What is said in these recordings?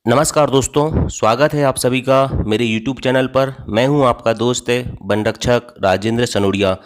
नमस्कार दोस्तों, स्वागत है आप सभी का मेरे YouTube चैनल पर। मैं हूं आपका दोस्त वन रक्षक राजेंद्र सनोडिया।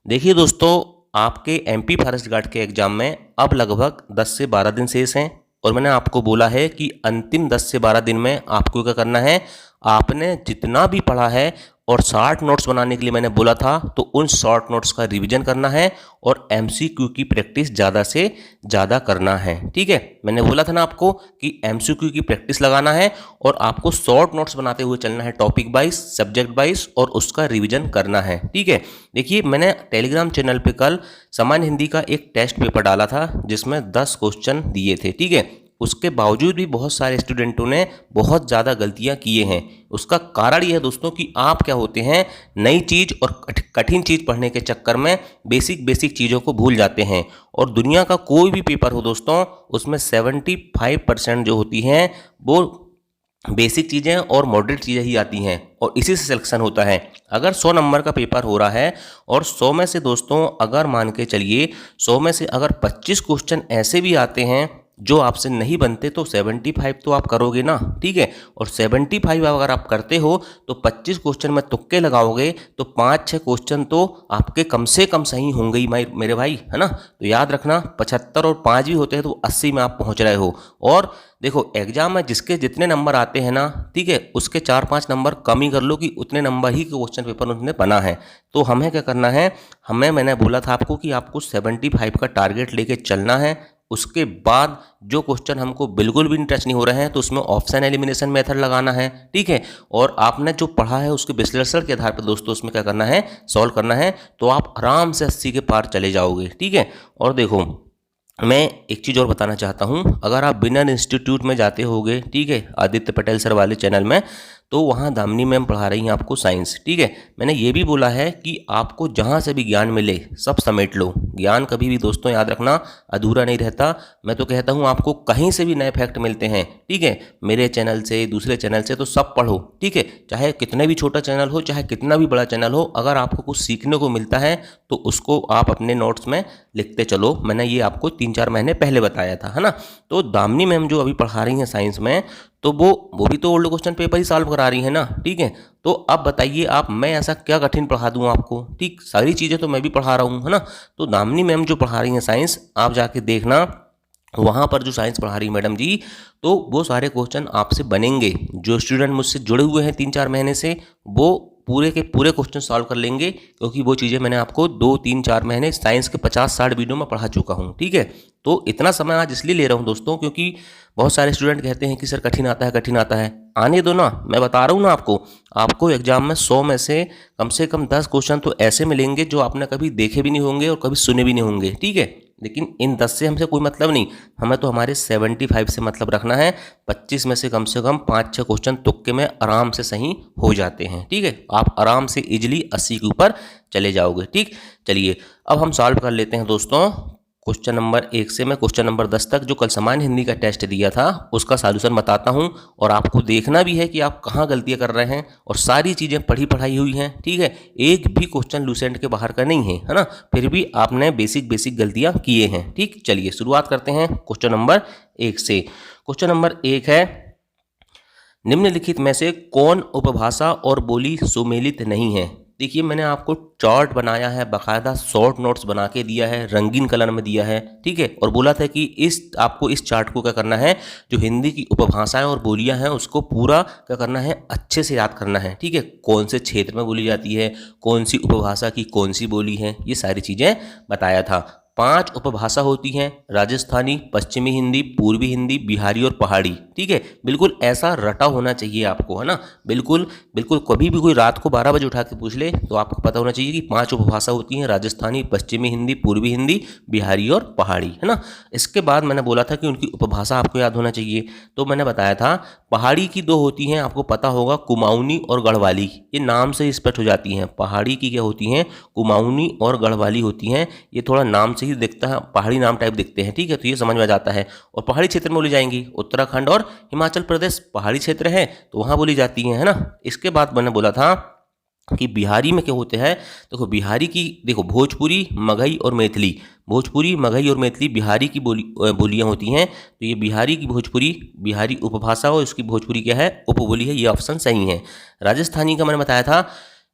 देखिए दोस्तों, आपके एमपी फॉरेस्ट गार्ड के एग्ज़ाम में अब लगभग 10 से 12 दिन शेष हैं और मैंने आपको बोला है कि अंतिम 10 से 12 दिन में आपको क्या करना है। आपने जितना भी पढ़ा है और शॉर्ट नोट्स बनाने के लिए मैंने बोला था, तो उन शॉर्ट नोट्स का रिवीजन करना है और एमसीक्यू की प्रैक्टिस ज़्यादा से ज़्यादा करना है। ठीक है, मैंने बोला था ना आपको कि एमसीक्यू की प्रैक्टिस लगाना है और आपको शॉर्ट नोट्स बनाते हुए चलना है, टॉपिक वाइज, सब्जेक्ट वाइज, और उसका रिवीजन करना है। ठीक है, देखिए मैंने टेलीग्राम चैनल पे कल सामान्य हिंदी का एक टेस्ट पेपर डाला था जिसमें 10 क्वेश्चन दिए थे। ठीक है, उसके बावजूद भी बहुत सारे स्टूडेंटों ने बहुत ज़्यादा गलतियां किए हैं। उसका कारण यह है दोस्तों कि आप क्या होते हैं, नई चीज़ और कठिन चीज़ पढ़ने के चक्कर में बेसिक चीज़ों को भूल जाते हैं। और दुनिया का कोई भी पेपर हो दोस्तों, उसमें 75% जो होती हैं वो बेसिक चीज़ें और मॉडरेट चीज़ें ही आती हैं और इसी से सिलेक्शन होता है। अगर 100 नंबर का पेपर हो रहा है और 100 में से दोस्तों अगर मान के चलिए 100 में से अगर 25 क्वेश्चन ऐसे भी आते हैं जो आपसे नहीं बनते, तो 75 तो आप करोगे ना। ठीक है, और 75 अगर आप करते हो तो 25 क्वेश्चन में तुक्के लगाओगे तो 5-6 क्वेश्चन तो आपके कम से कम सही होंगे ही मेरे भाई, है ना। तो याद रखना, 75 और 5 भी होते हैं तो 80 में आप पहुंच रहे हो। और देखो, एग्जाम में जिसके जितने नंबर आते हैं ना, ठीक है, उसके 4-5 नंबर कम ही कर लो कि उतने नंबर ही क्वेश्चन पेपर उन्होंने बना है। तो हमें क्या करना है, मैंने बोला था आपको कि आपको 75 का टारगेट लेके चलना है। उसके बाद जो क्वेश्चन हमको बिल्कुल भी टच नहीं हो रहे हैं तो उसमें ऑप्शन एलिमिनेशन मेथड लगाना है। ठीक है, और आपने जो पढ़ा है उसके विश्लेषण के आधार पर दोस्तों उसमें क्या करना है, सॉल्व करना है, तो आप आराम से 80 के पार चले जाओगे। ठीक है, और देखो मैं एक चीज़ और बताना चाहता हूँ, अगर आप बिनर इंस्टीट्यूट में जाते होगे, ठीक है, आदित्य पटेल सर वाले चैनल में, तो वहाँ दामिनी मैम पढ़ा रही हैं आपको साइंस। ठीक है, मैंने ये भी बोला है कि आपको जहाँ से भी ज्ञान मिले सब समेट लो। ज्ञान कभी भी दोस्तों याद रखना अधूरा नहीं रहता। मैं तो कहता हूँ आपको कहीं से भी नए फैक्ट मिलते हैं, ठीक है, मेरे चैनल से, दूसरे चैनल से, तो सब पढ़ो। ठीक है, चाहे कितना भी छोटा चैनल हो, चाहे कितना भी बड़ा चैनल हो, अगर आपको कुछ सीखने को मिलता है तो उसको आप अपने नोट्स में लिखते चलो। मैंने ये आपको 3-4 महीने पहले बताया था, है ना। तो दामिनी मैम जो अभी पढ़ा रही हैं साइंस में, तो वो भी तो ओल्ड क्वेश्चन पेपर ही सॉल्व करा रही है ना। ठीक है, तो अब बताइए आप, मैं ऐसा क्या कठिन पढ़ा दूं आपको। ठीक, सारी चीज़ें तो मैं भी पढ़ा रहा हूँ, है ना। तो दामिनी मैम जो पढ़ा रही हैं साइंस, आप जाके देखना वहाँ पर जो साइंस पढ़ा रही मैडम जी, तो वो सारे क्वेश्चन आपसे बनेंगे। जो स्टूडेंट मुझसे जुड़े हुए हैं 3-4 महीने से, वो पूरे के पूरे क्वेश्चन सॉल्व कर लेंगे, क्योंकि वो चीज़ें मैंने आपको 2-3-4 महीने साइंस के 50-60 वीडियो में पढ़ा चुका हूँ। ठीक है, तो इतना समय आज इसलिए ले रहा हूँ दोस्तों, क्योंकि बहुत सारे स्टूडेंट कहते हैं कि सर कठिन आता है, कठिन आता है। आने दो ना, मैं बता रहा हूँ ना आपको एग्जाम में 100 में से कम 10 क्वेश्चन तो ऐसे मिलेंगे जो आपने कभी देखे भी नहीं होंगे और कभी सुने भी नहीं होंगे। ठीक है, लेकिन इन 10 से हमसे कोई मतलब नहीं, हमें तो हमारे 75 से मतलब रखना है। 25 में से कम 5-6 क्वेश्चन तुक्के में आराम से सही हो जाते हैं। ठीक है, आप आराम से इजीली 80 के ऊपर चले जाओगे। ठीक, चलिए अब हम सॉल्व कर लेते हैं दोस्तों। क्वेश्चन नंबर 1 से मैं क्वेश्चन नंबर 10 तक जो कल सामान्य हिंदी का टेस्ट दिया था उसका सॉल्यूशन बताता हूं, और आपको देखना भी है कि आप कहां गलतियां कर रहे हैं, और सारी चीज़ें पढ़ाई हुई हैं। ठीक है, एक भी क्वेश्चन लूसेंट के बाहर का नहीं है ना, फिर भी आपने बेसिक गलतियां किए हैं। ठीक, चलिए शुरुआत करते हैं क्वेश्चन नंबर 1 से। क्वेश्चन नंबर 1 है, निम्नलिखित में से कौन उपभाषा और बोली सुमेलित नहीं है। देखिए मैंने आपको चार्ट बनाया है, बाकायदा शॉर्ट नोट्स बना के दिया है, रंगीन कलर में दिया है। ठीक है, और बोला था कि आपको इस चार्ट को क्या करना है, जो हिंदी की उपभाषाएं और बोलियां हैं उसको पूरा क्या करना है, अच्छे से याद करना है। ठीक है, कौन से क्षेत्र में बोली जाती है, कौन सी उपभाषा की कौन सी बोली है, ये सारी चीज़ें बताया था। 5 उपभाषा होती हैं, राजस्थानी, पश्चिमी हिंदी, पूर्वी हिंदी, बिहारी और पहाड़ी। ठीक है, बिल्कुल ऐसा रटा होना चाहिए आपको, है ना। बिल्कुल कभी भी कोई रात को 12 बजे उठा के पूछ ले तो आपको पता होना चाहिए कि 5 उपभाषा होती हैं, राजस्थानी, पश्चिमी हिंदी, पूर्वी हिंदी, बिहारी और पहाड़ी, है ना। इसके बाद मैंने बोला था कि उनकी उपभाषा आपको याद होना चाहिए, तो मैंने बताया था पहाड़ी की 2 होती हैं, आपको पता होगा, कुमाऊनी और गढ़वाली। ये नाम से स्पष्ट हो जाती हैं। पहाड़ी की क्या होती हैं, कुमाऊनी और गढ़वाली होती हैं। ये थोड़ा नाम से ही दिखता है, पहाड़ी नाम टाइप दिखते हैं। ठीक है, तो ये समझ में आ जाता है। और पहाड़ी क्षेत्र में बोली जाएंगी, उत्तराखंड और हिमाचल प्रदेश पहाड़ी क्षेत्र है तो वहाँ बोली जाती हैं, है ना। इसके बाद मैंने बोला था कि बिहारी में क्या होते हैं। देखो बिहारी की, देखो भोजपुरी, मगही और मैथिली, भोजपुरी, मगही और मैथिली बिहारी की बोलियां होती हैं। तो ये बिहारी की भोजपुरी बिहारी उपभाषा और इसकी भोजपुरी क्या है, उपबोली है। ये ऑप्शन सही है। राजस्थानी का मैंने बताया था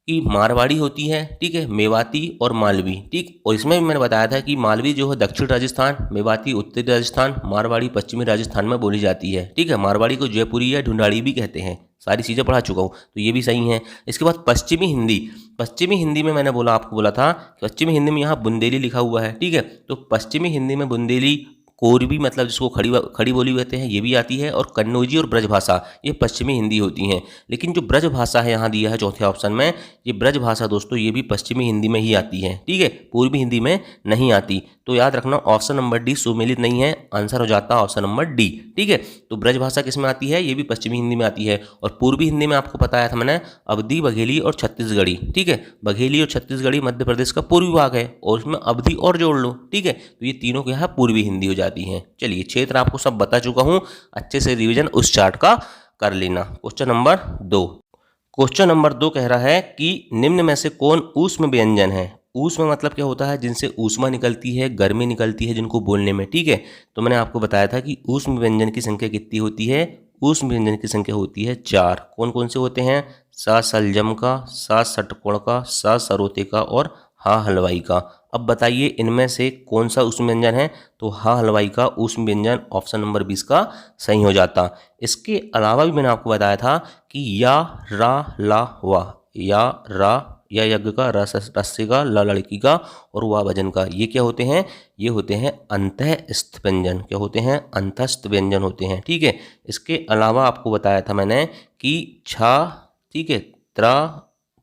कि मारवाड़ी होती है, ठीक है, मेवाती और मालवी, ठीक। और इसमें भी मैंने बताया था कि मालवी जो है दक्षिण राजस्थान, मेवाती उत्तरी राजस्थान, मारवाड़ी पश्चिमी राजस्थान में बोली जाती है, ठीक है। मारवाड़ी को जयपुरी या ढूंढाड़ी भी कहते हैं। सारी चीज़ें पढ़ा चुका हूँ, तो ये भी सही है। इसके बाद पश्चिमी हिंदी, पश्चिमी हिंदी में मैंने आपको बोला था, पश्चिमी हिंदी में यहाँ बुंदेली लिखा हुआ है, ठीक है। तो पश्चिमी हिंदी में बुंदेली, कोरबी मतलब जिसको खड़ी बोली कहते हैं, ये भी आती है। और कन्नौजी और ब्रज भाषा ये पश्चिमी हिंदी होती हैं। लेकिन जो ब्रज भाषा है यहाँ दिया है चौथे ऑप्शन में, ये ब्रज भाषा दोस्तों ये भी पश्चिमी हिंदी में ही आती है, ठीक है, पूर्वी हिंदी में नहीं आती। तो याद रखना ऑप्शन नंबर डी सुमेलित नहीं है, आंसर हो जाता है ऑप्शन नंबर डी, ठीक है। तो ब्रज भाषा किस में आती है, ये भी पश्चिमी हिंदी में आती है। और पूर्वी हिंदी में आपको बताया था मैंने अवधी, बघेली और छत्तीसगढ़ी, ठीक है। बघेली और छत्तीसगढ़ी मध्य प्रदेश का पूर्वी भाग है और उसमें अवधी और जोड़ लो, ठीक है। तो ये तीनों क्या है, पूर्वी हिंदी हो जाती है। चलिए क्षेत्र आपको सब बता चुका हूं, अच्छे से रिवीजन उस चार्ट का कर लेना। क्वेश्चन नंबर 2, क्वेश्चन नंबर 2 कह रहा है कि निम्न में से कौन ऊष्म व्यंजन है। ऊष्म मतलब क्या होता है, जिनसे ऊष्मा निकलती है, गर्मी निकलती है जिनको बोलने में, ठीक है। तो मैंने आपको बताया था कि ऊष्म व्यंजन की संख्या कितनी होती है, ऊष्म व्यंजन की संख्या होती है 4। कौन कौन से होते हैं, सा सलजम का, सा षटकोण का, सा सरोते का और हा हलवाई का। अब बताइए इनमें से कौन सा ऊष्म व्यंजन है, तो हा हलवाई का ऊष्म व्यंजन ऑप्शन नंबर 20 का सही हो जाता। इसके अलावा भी मैंने आपको बताया था कि या, रा, ला, वा, या, रा, या यज्ञ का, रस्य का, ला लड़की का और वाह भजन का, ये क्या होते हैं, ये होते हैं अंतःस्थ व्यंजन। क्या होते हैं, अंतःस्थ व्यंजन होते हैं, ठीक है। इसके अलावा आपको बताया था मैंने कि छा, ठीक है, त्रा,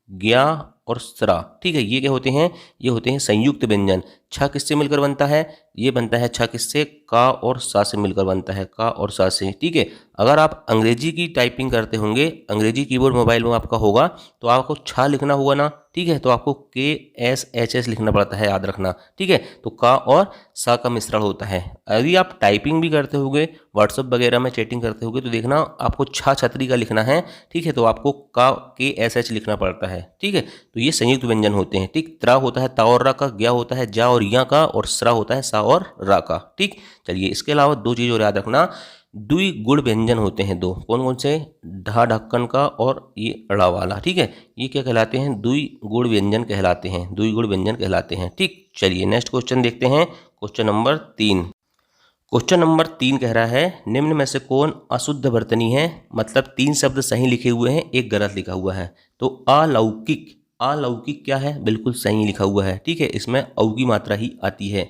ज्ञा और स्रा, ठीक है, ये क्या होते हैं, ये होते हैं संयुक्त व्यंजन। छ किससे मिलकर बनता है, ये बनता है छ किससे, का और सा से मिलकर बनता है, का और सा से, ठीक है। अगर आप अंग्रेजी की टाइपिंग करते होंगे, अंग्रेजी कीबोर्ड मोबाइल में आपका होगा, तो आपको छ लिखना होगा ना, ठीक है। तो आपको KSHS लिखना पड़ता है, याद रखना, ठीक है। तो का और सा का मिश्रण होता है। यदि आप टाइपिंग भी करते होंगे, व्हाट्सएप वगैरह में चैटिंग करते होंगे, तो देखना आपको छतरी का लिखना है, ठीक है। तो आपको का KSH लिखना पड़ता है, ठीक है। तो ये संयुक्त व्यंजन होते हैं, ठीक। त्रा होता है ता और रा का, ज्ञा होता है जा और या का और स्रा होता है सा और रा का, ठीक। चलिए इसके अलावा 2 चीज़ और याद रखना, द्विगुण व्यंजन होते हैं 2। कौन कौन से, ढा ढक्कन का और ये अड़ा वाला, ठीक है। ये क्या कहलाते हैं, द्विगुण व्यंजन कहलाते हैं, द्विगुण व्यंजन कहलाते हैं, ठीक। चलिए नेक्स्ट क्वेश्चन देखते हैं, क्वेश्चन नंबर 3। क्वेश्चन नंबर 3 कह रहा है निम्न में से कौन अशुद्ध वर्तनी है। मतलब 3 शब्द सही लिखे हुए हैं, एक गलत लिखा हुआ है। तो अलौकिक, अलौकिक क्या है, बिल्कुल सही लिखा हुआ है, ठीक है। इसमें औ की मात्रा ही आती है।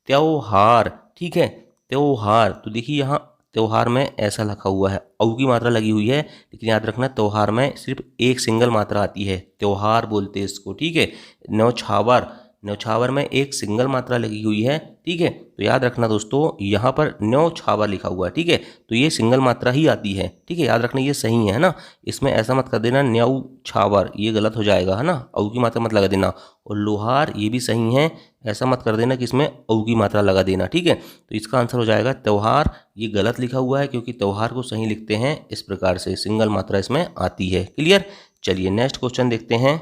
त्योहार, ठीक है, त्योहार, तो देखिए यहाँ त्योहार में ऐसा लिखा हुआ है, औ की मात्रा लगी हुई है, लेकिन याद रखना त्योहार में सिर्फ एक सिंगल मात्रा आती है, त्योहार बोलते हैं इसको, ठीक है। न्यौछावर, न्यौछावर में एक सिंगल मात्रा लगी हुई है, ठीक है। तो याद रखना दोस्तों यहाँ पर न्यौछावर लिखा हुआ है, ठीक है। तो ये सिंगल मात्रा ही आती है, ठीक है, याद रखना ये सही है ना। इसमें ऐसा मत कर देना न्यौछावर, ये गलत हो जाएगा, है ना, औ की मात्रा मत लगा देना। और लोहार ये भी सही है, ऐसा मत कर देना कि इसमें औ की मात्रा लगा देना, ठीक है। तो इसका आंसर हो जाएगा त्योहार। ये गलत लिखा हुआ है क्योंकि त्योहार को सही लिखते हैं इस प्रकार से, सिंगल मात्रा इसमें आती है। क्लियर। चलिए नेक्स्ट क्वेश्चन देखते हैं,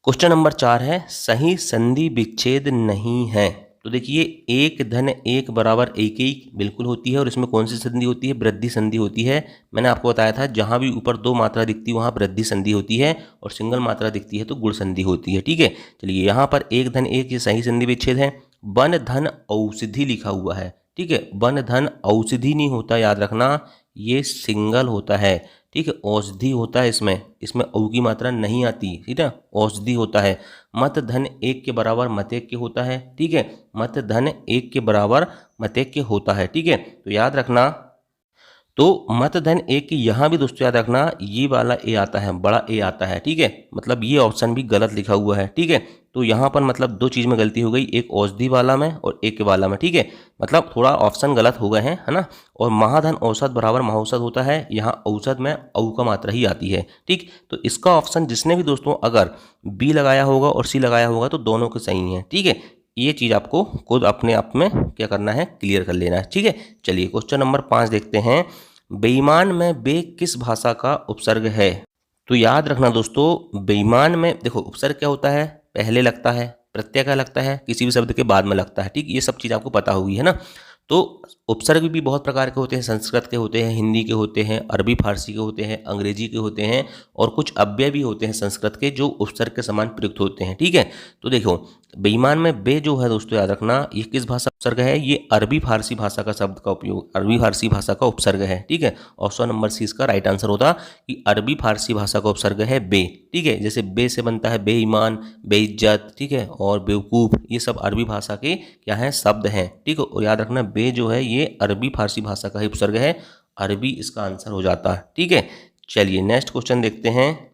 क्वेश्चन नंबर 4 है सही संधि विच्छेद नहीं है। तो देखिए 1 बराबर 1 बिल्कुल होती है, और इसमें कौन सी संधि होती है, वृद्धि संधि होती है। मैंने आपको बताया था जहां भी ऊपर 2 मात्रा दिखती है वहां वृद्धि संधि होती है, और सिंगल मात्रा दिखती है तो गुण संधि होती है, ठीक है। चलिए यहाँ पर 1 ये सही संधि विच्छेद है। वन धन औषधि लिखा हुआ है, ठीक है, वन धन औषधि नहीं होता, याद रखना ये सिंगल होता है, ठीक है। औषधि होता है, इसमें औ की मात्रा नहीं आती, ठीक है, औषधि होता है। मत धन 1 के बराबर मत 1 के होता है, ठीक है, मत धन 1 के बराबर मत 1 के होता है, ठीक है। तो याद रखना, तो मत धन 1 की यहाँ भी दोस्तों याद रखना ये वाला ए आता है, बड़ा ए आता है, ठीक है। मतलब ये ऑप्शन भी गलत लिखा हुआ है, ठीक है। तो यहाँ पर मतलब 2 चीज़ में गलती हो गई, एक औषधि वाला में और एक के वाला में, ठीक है। मतलब थोड़ा ऑप्शन गलत हो गए हैं, है ना। और महाधन औसत बराबर महौसत होता है, यहाँ औसत में औ का मात्रा ही आती है, ठीक। तो इसका ऑप्शन जिसने भी दोस्तों अगर बी लगाया होगा और सी लगाया होगा तो दोनों के सही हैं, ठीक है। ये चीज़ आपको खुद अपने आप में क्या करना है, क्लियर कर लेना है, ठीक है। चलिए क्वेश्चन नंबर 5 देखते हैं। बेईमान में बे किस भाषा का उपसर्ग है। तो याद रखना दोस्तों, बेईमान में देखो उपसर्ग क्या होता है, पहले लगता है, प्रत्यय क्या लगता है, किसी भी शब्द के बाद में लगता है। ठीक, ये सब चीज़ आपको पता होगी, है ना। तो उपसर्ग भी बहुत प्रकार के होते हैं, संस्कृत के होते हैं, हिंदी के होते हैं, अरबी फारसी के होते हैं, अंग्रेजी के होते हैं, और कुछ अव्यय भी होते हैं संस्कृत के जो उपसर्ग के समान प्रयुक्त होते हैं। ठीक है, तो देखो बेईमान में बे जो है दोस्तों, याद रखना ये किस भाषा उपसर्ग है, ये अरबी फारसी भाषा का शब्द का उपयोग, अरबी फारसी भाषा का उपसर्ग है। ठीक है, ऑप्शन नंबर सी इसका राइट आंसर होता कि अरबी फारसी भाषा का उपसर्ग है बे। ठीक है, जैसे बे से बनता है बेईमान, बेइज्जत, ठीक है, और बेवकूफ़, ये सब अरबी भाषा के क्या हैं, शब्द हैं। ठीक है, और याद रखना बे जो है ये अरबी फारसी भाषा का ही उपसर्ग है, अरबी इसका आंसर हो जाता है। ठीक है, चलिए नेक्स्ट क्वेश्चन देखते हैं।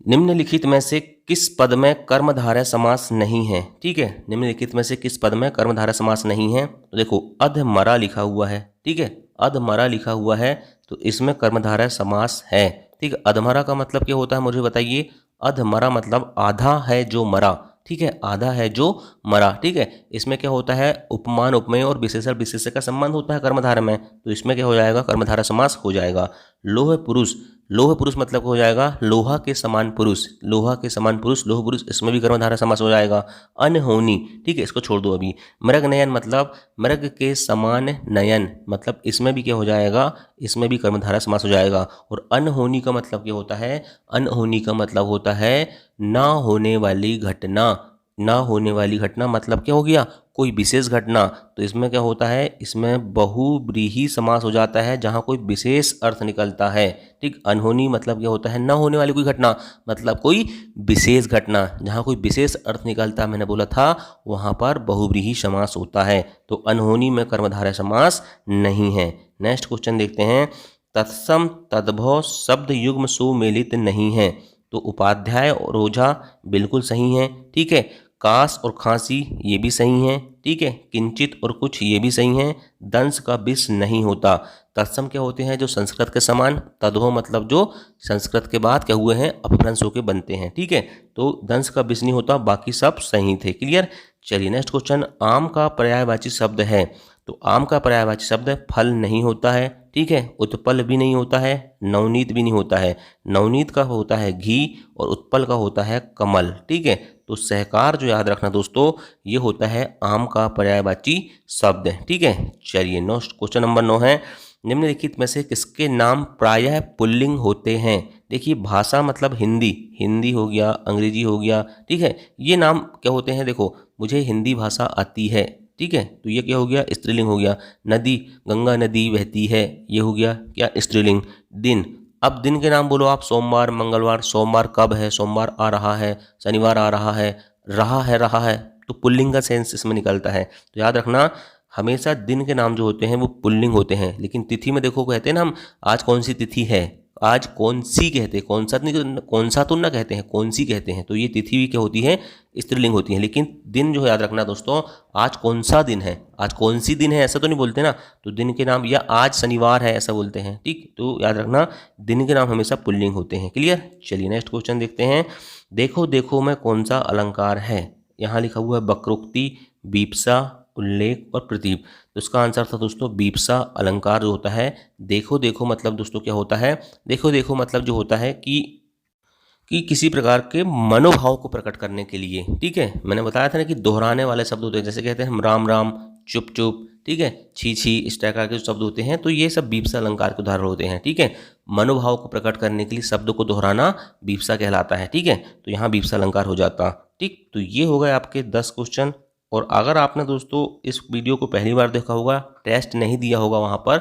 निम्नलिखित में से किस पद में कर्मधारय समास नहीं है। ठीक है, निम्नलिखित में से किस पद में कर्मधारय समास नहीं है। तो देखो अधमरा लिखा हुआ है। ठीक है, अधमरा लिखा हुआ है तो इसमें कर्मधारय समास है। ठीक है, अधमरा का मतलब क्या होता है मुझे बताइए। अधमरा मतलब आधा है जो मरा। ठीक है, आधा है जो मरा। ठीक है, इसमें क्या होता है, उपमान उपमेय और विशेषण विशेषण का संबंध होता है कर्मधारय में, तो इसमें क्या हो जाएगा, कर्मधारय समास हो जाएगा। लोह पुरुष, लोह पुरुष मतलब हो जाएगा लोहा के समान पुरुष, लोहा के समान पुरुष, लोह पुरुष, इसमें भी कर्मधारय समास हो जाएगा। अनहोनी, ठीक है, इसको छोड़ दो अभी। मृग नयन मतलब मृग के समान नयन, मतलब इसमें भी क्या हो जाएगा, इसमें भी कर्मधारय समास हो जाएगा। और अनहोनी का मतलब क्या होता है, अनहोनी का मतलब होता है ना होने वाली घटना। ना होने वाली घटना मतलब क्या हो गया, कोई विशेष घटना। तो इसमें क्या होता है, इसमें बहुव्रीहि समास हो जाता है जहाँ कोई विशेष अर्थ निकलता है। ठीक, अनहोनी मतलब क्या होता है, न होने वाली कोई घटना मतलब कोई विशेष घटना, जहाँ कोई विशेष अर्थ निकलता है, मैंने बोला था वहाँ पर बहुव्रीहि समास होता है। तो अनहोनी में कर्मधारय समास नहीं है। नेक्स्ट क्वेश्चन देखते हैं। तत्सम तद्भव शब्द युग्म सुमेलित नहीं है। तो उपाध्याय और ओझा बिल्कुल सही है। ठीक है, कास और खांसी ये भी सही है। ठीक है, किंचित और कुछ ये भी सही है। दंश का विष नहीं होता। तत्सम क्या होते हैं, जो संस्कृत के समान, तद्भव मतलब जो संस्कृत के बाद क्या हुए हैं, अपभ्रंश होकर बनते हैं। ठीक है, तो दंश का विष नहीं होता, बाकी सब सही थे। क्लियर। चलिए नेक्स्ट क्वेश्चन। आम का पर्यायवाची शब्द है। तो आम का पर्यायवाची शब्द फल नहीं होता है। ठीक है, उत्पल भी नहीं होता है, नवनीत भी नहीं होता है। नवनीत का होता है घी और उत्पल का होता है कमल। ठीक है, तो सहकार जो याद रखना दोस्तों, ये होता है आम का पर्यायवाची शब्द। ठीक है, चलिए नेक्स्ट क्वेश्चन नंबर 9 है। निम्नलिखित में से किसके नाम प्रायः पुल्लिंग होते हैं। देखिए भाषा मतलब हिंदी, हिंदी हो गया, अंग्रेजी हो गया। ठीक है, ये नाम क्या होते हैं, देखो मुझे हिंदी भाषा आती है। ठीक है, तो ये क्या हो गया, स्त्रीलिंग हो गया। नदी, गंगा नदी बहती है, ये हो गया क्या, स्त्रीलिंग। दिन, अब दिन के नाम बोलो आप, सोमवार, मंगलवार। सोमवार कब है, सोमवार आ रहा है, शनिवार आ रहा है, रहा है, तो पुल्लिंग का सेंस इसमें निकलता है। तो याद रखना हमेशा दिन के नाम जो होते हैं वो पुल्लिंग होते हैं। लेकिन तिथि में देखो कहते हैं ना हम, आज कौन सी तिथि है, आज कौन सी कहते हैं, कौन सा नहीं, कौन सा तो ना कहते हैं, कौन सी कहते हैं। तो ये तिथि भी क्या होती है, स्त्रीलिंग होती है। लेकिन दिन जो है याद रखना दोस्तों, आज कौन सा दिन है, आज कौन सी दिन है ऐसा तो नहीं बोलते ना। तो दिन के नाम, या आज शनिवार है ऐसा बोलते हैं। ठीक, तो याद रखना दिन के नाम हमेशा पुल्लिंग होते हैं। क्लियर। चलिए नेक्स्ट क्वेश्चन देखते हैं। देखो देखो में कौन सा अलंकार है। यहाँ लिखा हुआ है वक्रोक्ति, बीप्सा, उल्लेख और प्रतीप। तो इसका आंसर था दोस्तों बीप्सा अलंकार जो होता है। देखो देखो मतलब दोस्तों क्या होता है, देखो देखो मतलब जो होता है कि किसी प्रकार के मनोभाव को प्रकट करने के लिए। ठीक है, मैंने बताया था ना कि दोहराने वाले शब्द होते हैं, जैसे कहते हैं हम राम राम, चुप चुप, ठीक है, छी छी, इस प्रकार के शब्द होते हैं। तो ये सब बीप्सा अलंकार के उदाहरण होते हैं। ठीक है, मनोभाव को प्रकट करने के लिए शब्द को दोहराना बीप्सा कहलाता है। ठीक है, तो यहाँ बीप्सा अलंकार हो जाता। ठीक, तो ये हो गए आपके 10 क्वेश्चन। और अगर आपने दोस्तों इस वीडियो को पहली बार देखा होगा, टेस्ट नहीं दिया होगा वहाँ पर,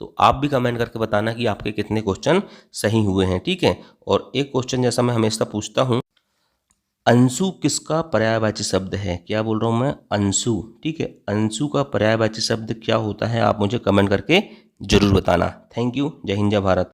तो आप भी कमेंट करके बताना कि आपके कितने क्वेश्चन सही हुए हैं। ठीक है, और एक क्वेश्चन जैसा मैं हमेशा पूछता हूँ, अंशु किसका पर्यायवाची शब्द है। क्या बोल रहा हूँ मैं, अंशु। ठीक है, अंशु का पर्यायवाची शब्द क्या होता है, आप मुझे कमेंट करके जरूर बताना। Thank you. जय हिंद, जय भारत।